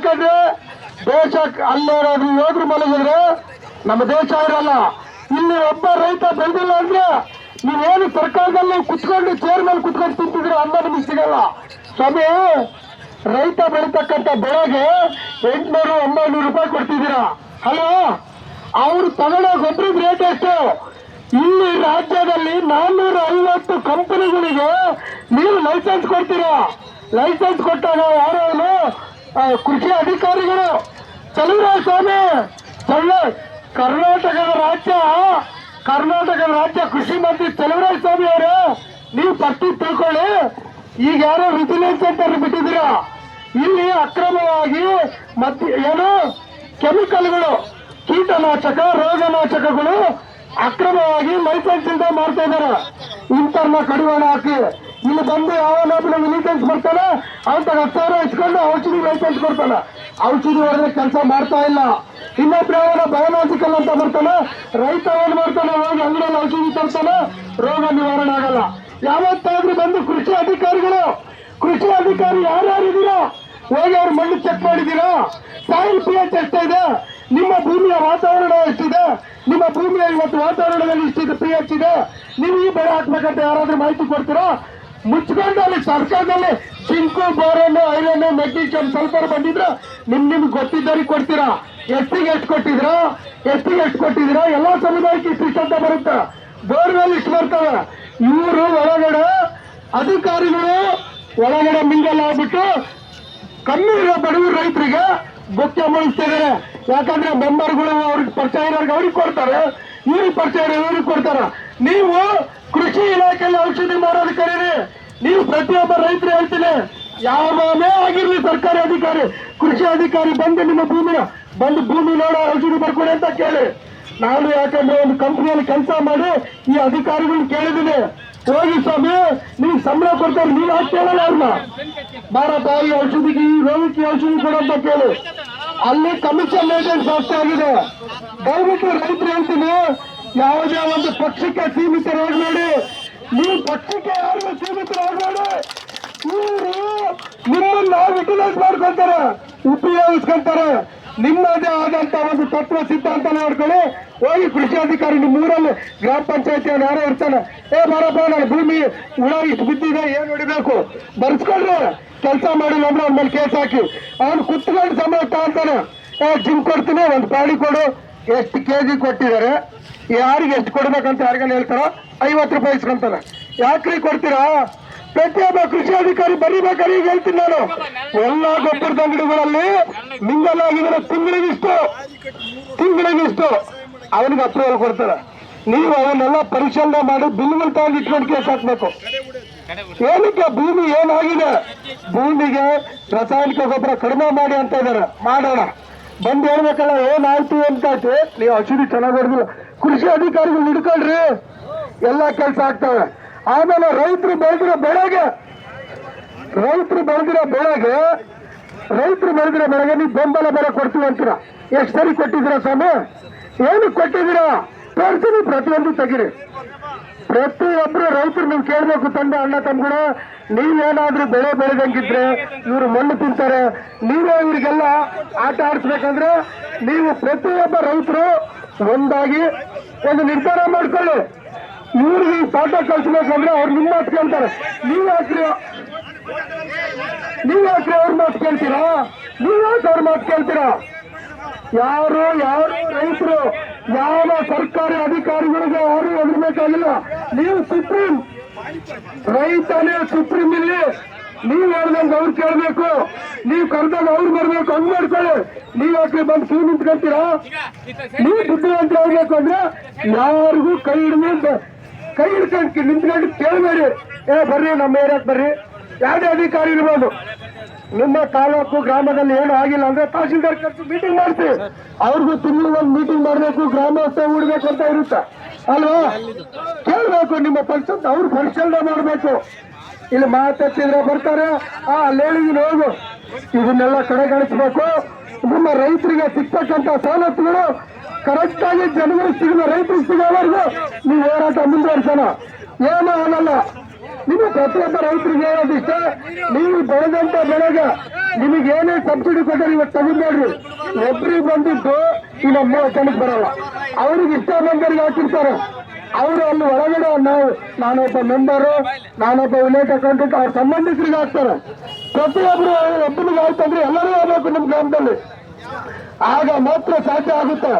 ಯಾಕಂದ್ರೆ ದೇಶ ಅಲ್ಲೇನಾದ್ರು ಯೋಧರು ಮಲಗಿದ್ರೆ ನಮ್ಮ ದೇಶ ಇರಲ್ಲ. ಇಲ್ಲಿ ಒಬ್ಬ ರೈತ ಬೆಳೆದಿಲ್ಲ ಅಂದ್ರೆ ನೀವೇನು ಸರ್ಕಾರದಲ್ಲಿ ಕುತ್ಕೊಂಡು ಚೇರ್ ಮೇಲೆ ಕುತ್ಕೊಂಡು ತಿಂತಿದ್ರೆ ಅನ್ನ ನಿಮಗೆ ಸಿಗಲ್ಲ ಸ್ವಾಮಿ. ರೈತ ಬೆಳೀತಕ್ಕಂಥ ಬೆಳೆಗೆ 800-900 ರೂಪಾಯಿ ಕೊಡ್ತಿದ್ದೀರಾ ಅಲ್ವಾ? ಅವ್ರು ತಗೊಳ್ಳೋ ಗೊಬ್ಬರದ ರೇಟ್ ಎಷ್ಟು? ಇಲ್ಲಿ ರಾಜ್ಯದಲ್ಲಿ 450 ಕಂಪನಿಗಳಿಗೆ ನೀವು ಲೈಸೆನ್ಸ್ ಕೊಡ್ತೀರಾ. ಲೈಸೆನ್ಸ್ ಕೊಟ್ಟಾಗ ಯಾರು ಕೃಷಿ ಅಧಿಕಾರಿಗಳು ಚಲುವರಾಯ ಸ್ವಾಮಿ ಕರ್ನಾಟಕದ ರಾಜ್ಯ ಕೃಷಿ ಮಂತ್ರಿ ಚಲುವರಾಯ ಸ್ವಾಮಿ ಅವರೇ, ನೀವು ಫಸ್ಟ್ ತಿಳ್ಕೊಳ್ಳಿ. ಈಗ ಯಾರೋ ವಿಜಿಲೆನ್ಸ್ ಸೆಂಟರ್ ಬಿಟ್ಟಿದ್ದೀರಾ. ಇಲ್ಲಿ ಅಕ್ರಮವಾಗಿ ಏನು ಕೆಮಿಕಲ್ಗಳು, ಕೀಟನಾಶಕ, ರೋಗನಾಶಕಗಳು ಅಕ್ರಮವಾಗಿ ಲೈಸೆನ್ಸ್ ಇಂದ ಮಾಡ್ತಾ ಇದ್ದಾರೆ. ಇಂಥವ್ರನ್ನ ಕಡಿವಾಣ ಹಾಕಿ ಇಲ್ಲಿ ಬಂದು ಯಾವನೊಬ್ಬನ ಲೈಸೆನ್ಸ್ ಬರ್ತಾನೆ ಅವನ 10,000 ಇಸ್ಕೊಂಡು ಔಷಧಿ ಲೈಸೆನ್ಸ್ ಕೊಡ್ತಾನೆ. ಔಷಧಿ ಹೊಡೆದ್ರೆ ಕೆಲಸ ಮಾಡ್ತಾ ಇಲ್ಲ. ಇನ್ನೊಬ್ರು ಯಾವನ ಬಯೋಲಾಜಿಕಲ್ ಅಂತ ಬರ್ತಾನೆ, ರೈತ ಏನ್ ಮಾಡ್ತಾನೆ, ಹೋಗಿ ಅಂಗಡಿಯಲ್ಲಿ ಔಷಧಿ ತರ್ತಾನೆ, ರೋಗ ನಿವಾರಣೆ ಆಗಲ್ಲ. ಯಾವತ್ತಾದ್ರೂ ಬಂದು ಕೃಷಿ ಅಧಿಕಾರಿ ಯಾರ್ಯಾರಿದ್ದೀರಾ ಹೋಗಿ ಅವ್ರ ಮಣ್ಣು ಚೆಕ್ ಮಾಡಿದ್ದೀರಾ? ಸಾಯಿಲ್ pH ಎಷ್ಟಿದೆ? ನಿಮ್ಮ ಭೂಮಿಯ ವಾತಾವರಣ ಎಷ್ಟಿದೆ? ನಿಮ್ಮ ಭೂಮಿಯ ಇವತ್ತು ವಾತಾವರಣದಲ್ಲಿ ಇಷ್ಟಿದೆ pH ಇದೆ, ನೀವು ಈ ಬೆಳೆ ಹಾಕ್ಬೇಕಂತ ಯಾರಾದ್ರೂ ಮಾಹಿತಿ ಕೊಡ್ತೀರಾ? ಮುಚ್ಕೊಂಡು ಅಲ್ಲಿ ಸರ್ಕಾರದಲ್ಲಿ ಜಿಂಕು, ಬೋರನ್ನು, ಐರನ್ನು, ಮೆಗ್ನೀಷಿಯಂ, ಸಲ್ಫರ್ ಬಂದಿದ್ರೆ ನಿಮ್ಗೆ ಗೊತ್ತಿದ್ದವ್ರಿಗೆ ಕೊಡ್ತೀರಾ. ಎಷ್ಟಿಗೆ ಎಷ್ಟು ಕೊಟ್ಟಿದ್ದೀರಾ? ಎಲ್ಲಾ ಸಮುದಾಯಕ್ಕೆ ಇಷ್ಟು ಅಂತ ಬರುತ್ತೆ. ಬೋರ್ವೆಲ್ ಇಷ್ಟು ಬರ್ತವೆ. ಇವರು ಒಳಗಡೆ ಅಧಿಕಾರಿಗಳು ಒಳಗಡೆ ಮಿಂಗಲ್ ಆಗ್ಬಿಟ್ಟು ಕಮ್ಮಿ ಇರೋ ಬಡವರು ರೈತರಿಗೆ ಗೊತ್ತ ಮುಳಿಸ್ತಾ ಇದಾರೆ. ಯಾಕಂದ್ರೆ ಮೆಂಬರ್ಗಳು ಅವ್ರಿಗೆ ಪರಿಚಯ ಇರೋರ್ಗೆ ಅವ್ರಿಗೆ ಕೊಡ್ತಾರೆ, ಇವ್ರಿಗೆ ಪರಿಚಯ ಇವ್ರಿಗೆ ಕೊಡ್ತಾರ. ನೀವು ಕೃಷಿ ಇಲಾಖೆಯಲ್ಲಿ ಔಷಧಿ ಮಾರೋದು ಕರೀರಿ. ನೀವು ಪ್ರತಿಯೊಬ್ಬ ರೈತರು ಹೇಳ್ತೀನಿ, ಯಾವನೇ ಆಗಿರ್ಲಿ ಸರ್ಕಾರಿ ಅಧಿಕಾರಿ, ಕೃಷಿ ಅಧಿಕಾರಿ ಬಂದು ನಿಮ್ಮ ಭೂಮಿ ನೋಡೋ ಔಷಧಿ ಬರ್ಕೊಡಿ ಅಂತ ಕೇಳಿ. ನಾನು ಯಾಕಂದ್ರೆ ಒಂದು ಕಂಪ್ನಿಯಲ್ಲಿ ಕೆಲಸ ಮಾಡಿ ಈ ಅಧಿಕಾರಿಗಳನ್ನ ಕೇಳಿದ್ದೀನಿ, ಹೋಗಿ ಸ್ವಾಮಿ ನೀವು ಸಂಬಳ ಕೊಡ್ತಾರೆ, ನೀವು ಯಾಕೆ ಕೇಳಲ್ಲ ಅವ್ರನ್ನ? ಭಾರತ ಈ ಔಷಧಿಗೆ, ಈ ರೋಗಕ್ಕೆ ಔಷಧಿ ಕೊಡೋಂತ ಕೇಳಿ. ಅಲ್ಲಿ ಕಮಿಷನ್ ರೇಟ್ ಜಾಸ್ತಿ ಆಗಿದೆ. ದಯವಿಟ್ಟು ರೈತರು ಹೇಳ್ತೀನಿ, ಯಾವುದೇ ಒಂದು ಪಕ್ಷಕ್ಕೆ ಸೀಮಿತರಾಗಬೇಡಿ. ನೀವು ಪಕ್ಷಕ್ಕೆ ಯಾರಿಗೂ ಸೀಮಿತರಾಗಬೇಡಿ. ಇವರು ನಿಮ್ಮನ್ನ ಯುಟಿಲೈಸ್ ಮಾಡ್ಕೊಂತಾರೆ, ಉಪಯೋಗಿಸ್ಕೊಂತಾರೆ. ನಿಮ್ಮದೇ ಆದಂತ ಒಂದು ತತ್ವ ಸಿದ್ಧಾಂತ ನೋಡ್ಕೊಳ್ಳಿ. ಹೋಗಿ ಕೃಷಿ ಅಧಿಕಾರಿ ನಿಮ್ಮ ಊರಲ್ಲಿ ಗ್ರಾಮ ಪಂಚಾಯತಿ ಯಾರೋ ಇರ್ತಾನೆ, ಬಾರಪ್ಪ ನನ್ನ ಭೂಮಿ ಹುಳ ಇಷ್ಟು ಬಿದ್ದಿದೆ, ಏನ್ ಹೊಡಿಬೇಕು ಬರ್ಸ್ಕೊಂಡ್ರೆ, ಕೆಲಸ ಮಾಡಿಲ್ಲ ಅಂದ್ರೆ ಅವ್ನ ಮೇಲೆ ಕೇಸ್ ಹಾಕಿ ಅವ್ನು ಕುತ್ಕೊಂಡು ಸಂಬಳ ತಗೊಂತಾನೆ. ಜಿಮ್ ಕೊಡ್ತೀನಿ, ಒಂದು ಪಾಡಿ ಕೊಡು, ಎಷ್ಟು ಕೆಜಿ ಕೊಟ್ಟಿದ್ದಾರೆ, ಯಾರಿಗೆ ಎಷ್ಟು ಕೊಡ್ಬೇಕಂತ ಯಾರಿಗಾನ ಹೇಳ್ತಾರೋ 50 ರೂಪಾಯಿ ಇಸ್ಕೊಂತಾನೆ. ಯಾಕ್ರಿ ಕೊಡ್ತೀರಾ? ಪ್ರತಿಯೊಬ್ಬ ಕೃಷಿ ಅಧಿಕಾರಿ ಬರೀಬೇಕಾದ್ರೆ ಈಗ ಹೇಳ್ತೀನಿ ನಾನು, ಎಲ್ಲಾ ಗೊಬ್ಬರದ ಅಂಗಡಿಗಳಲ್ಲಿ ಮಿಂಗಲ್ ಆಗಿದ್ರೆ ತಿಂಗಳಿಗಿಷ್ಟು ಅವನಿಗೆ ಅಪ್ರೂವಲ್ ಕೊಡ್ತಾರೆ. ನೀವು ಅವನ್ನೆಲ್ಲ ಪರಿಶೀಲನೆ ಮಾಡಿ ಬಿಲ್ಗಳು ತಗೊಂಡು ಇಟ್ಕೊಂಡು ಕೇಸ್ ಹಾಕ್ಬೇಕು. ಏನಕ್ಕೆ? ಭೂಮಿ ಏನಾಗಿದೆ, ಭೂಮಿಗೆ ರಾಸಾಯನಿಕ ಗೊಬ್ಬರ ಕಡಿಮೆ ಮಾಡಿ ಅಂತ ಇದಾರೆ. ಮಾಡೋಣ, ಬಂದು ಹೇಳ್ಬೇಕಲ್ಲ ಏನಾಯ್ತು ಅಂತ. ನೀವು ಔಷಧಿ ಚೆನ್ನಾಗಿ ಹೊಡೆದಿಲ್ಲ, ಕೃಷಿ ಅಧಿಕಾರಿಗಳು ಹಿಡ್ಕೊಳ್ರಿ, ಎಲ್ಲಾ ಕೆಲಸ ಆಗ್ತವೆ. ಆಮೇಲೆ ರೈತರು ಬೆಳೆದಿರೋ ಬೆಳೆಗೆ ನೀವು ಬೆಂಬಲ ಬೆಲೆ ಕೊಡ್ತೀವಿ ಅಂತೀರಾ. ಎಷ್ಟು ಸರಿ ಕೊಟ್ಟಿದ್ದೀರಾ ಸ್ವಾಮಿ? ಏನು ಕೊಟ್ಟಿದ್ದೀರಾ? ತೋರಿಸಿ, ಪ್ರತಿಯೊಂದು ತೆಗಿರಿ. ಪ್ರತಿಯೊಬ್ಬರು ರೈತರು ನೀವು ಕೇಳಬೇಕು, ತಂದೆ ಅಣ್ಣ ತಮ್ಮಗಳು, ನೀವೇನಾದ್ರೂ ಬೆಳೆ ಬೆಳೆದಂಗಿದ್ರೆ ಇವರು ಮಣ್ಣು ತಿಂತಾರೆ. ನೀವೇ ಇವ್ರಿಗೆಲ್ಲ ಆಟ ಆಡಿಸ್ಬೇಕಂದ್ರೆ ನೀವು ಪ್ರತಿಯೊಬ್ಬ ರೈತರು ಒಂದಾಗಿ ಒಂದು ನಿರ್ಧಾರ ಮಾಡ್ಕೊಳ್ಳಿ. ಇವ್ರಿಗೆ ಈ ಪಾಠ ಕಲಿಸ್ಬೇಕಂದ್ರೆ ಅವ್ರು ನಿಮ್ಮ ಮಾತು ಕೇಳ್ತಾರೆ. ನೀವ್ ಯಾಕ್ರಿ ಅವ್ರ ಮಾತು ಕೇಳ್ತೀರಾ? ಅವ್ರ ಮಾತು ಕೇಳ್ತೀರಾ? ಯಾರು ರೈತರು ಯಾವ ಸರ್ಕಾರಿ ಅಧಿಕಾರಿಗಳಿಗೆ ಯಾರು ಎದುರಬೇಕಾಗಿಲ್ಲ. ನೀವು ಸುಪ್ರೀಂ, ರೈತನೇ ಸುಪ್ರೀಂ. ಇಲ್ಲಿ ನೀವ್ ಹೇಳ್ದಂಗೆ ಅವ್ರು ಕೇಳ್ಬೇಕು, ನೀವು ಕರೆದಾಗ ಅವ್ರು ಬರ್ಬೇಕು. ಹಂಗ್ ಮಾಡ್ಕೊಳ್ಳಿ. ನೀವ್ ಯಾಕ್ರಿ ಬಂದು ಕ್ಯೂ ನಿಂತ್ಕೊಳ್ತೀರಾ? ನೀವು ಬುದ್ಧಿವಂತ ಆಗ್ಬೇಕು ಅಂದ್ರೆ ಯಾರಿಗೂ ಕೈ ಹಿಡ್ಕೊಂಡು ನಿಂತ್ಕೊಂಡು ಕೇಳಬೇಡಿ. ಬರ್ರಿ ನಮ್ಮ ಏರಿಯಾಕ್ ಬರ್ರಿ, ಯಾವುದೇ ಅಧಿಕಾರಿ ಇರ್ಬೋದು. ನಿಮ್ಮ ತಾಲೂಕು ಗ್ರಾಮದಲ್ಲಿ ಏನು ಆಗಿಲ್ಲ ಅಂದ್ರೆ ತಹಶೀಲ್ದಾರ್ ಕರೆಸಿ ಮೀಟಿಂಗ್ ಮಾಡ್ತೀವಿ. ಅವ್ರಿಗೂ ತಿಂಗಳಿಗೆ ಮೀಟಿಂಗ್ ಮಾಡಬೇಕು, ಗ್ರಾಮಸ್ಥೆ ಉಡ್ಬೇಕು ಅಂತ ಇರುತ್ತೆ ಅಲ್ವಾ? ಕೇಳ್ಬೇಕು ನಿಮ್ಮ ಪರಿಸ್ಥಿತಿ, ಅವ್ರು ಪರಿಶೀಲನೆ ಮಾಡಬೇಕು. ಇಲ್ಲಿ ಮಾತಾಡ್ತಿದ್ರೆ ಬರ್ತಾರೆ, ಅಲ್ಲಿ ಹೇಳಿದೀನಿ ಹೋಗು. ಇದನ್ನೆಲ್ಲ ಕಡೆಗಣಿಸ್ಬೇಕು. ನಿಮ್ಮ ರೈತರಿಗೆ ಸಿಗ್ತಕ್ಕಂಥ ಸವಲತ್ತುಗಳು ಕರೆಕ್ಟ್ ಆಗಿ ಜನಗಳಿಗೆ ಸಿಗಲ್ಲ, ರೈತರಿಗೆ ಸಿಗೋವರೆಗೂ ನೀವು ಹೋರಾಟ ಮುಂದುವರ್ಸೋಣ. ಏನೂ ಆಗಲ್ಲ. ನೀವು ಪ್ರತಿಯೊಬ್ಬ ರೈತರಿಗೆ ಹೇಳೋದಿಷ್ಟ, ನೀವು ಬೆಳೆದಂತ ಬೆಳೆಗೆ ನಿಮಗೆ ಏನೇ ಸಬ್ಸಿಡಿ ಕೊಟ್ಟರೆ ಇವತ್ತು ತಗೊಂಡ್ರಿ, ಒಬ್ರಿಗೆ ಬಂದಿದ್ದು ಇನ್ನು 30 ಜನಕ್ಕೆ ಬರಲ್ಲ. ಅವ್ರಿಗೆ ಇಷ್ಟ ಬಂದವರಿಗೆ ಹಾಕಿರ್ತಾರೆ. ಅವರು ಅಲ್ಲಿ ಒಳಗಡೆ ನಾನೊಬ್ಬ ಮೆಂಬರು, ನಾನೊಬ್ಬ ವಿಲೇಜ್ ಅಕೌಂಟೆಂಟ್, ಅವ್ರ ಸಂಬಂಧಿಕರಿಗೆ ಹಾಕ್ತಾರೆ. ಪ್ರತಿಯೊಬ್ಬರು ಒಬ್ಬನಿಗೆ ಆಯ್ತಂದ್ರೆ ಎಲ್ಲರೂ ಆಗ್ಬೇಕು ನಿಮ್ಮ ಗ್ರಾಮದಲ್ಲಿ, ಆಗ ಮಾತ್ರ ಸಾಧ್ಯ ಆಗುತ್ತೆ.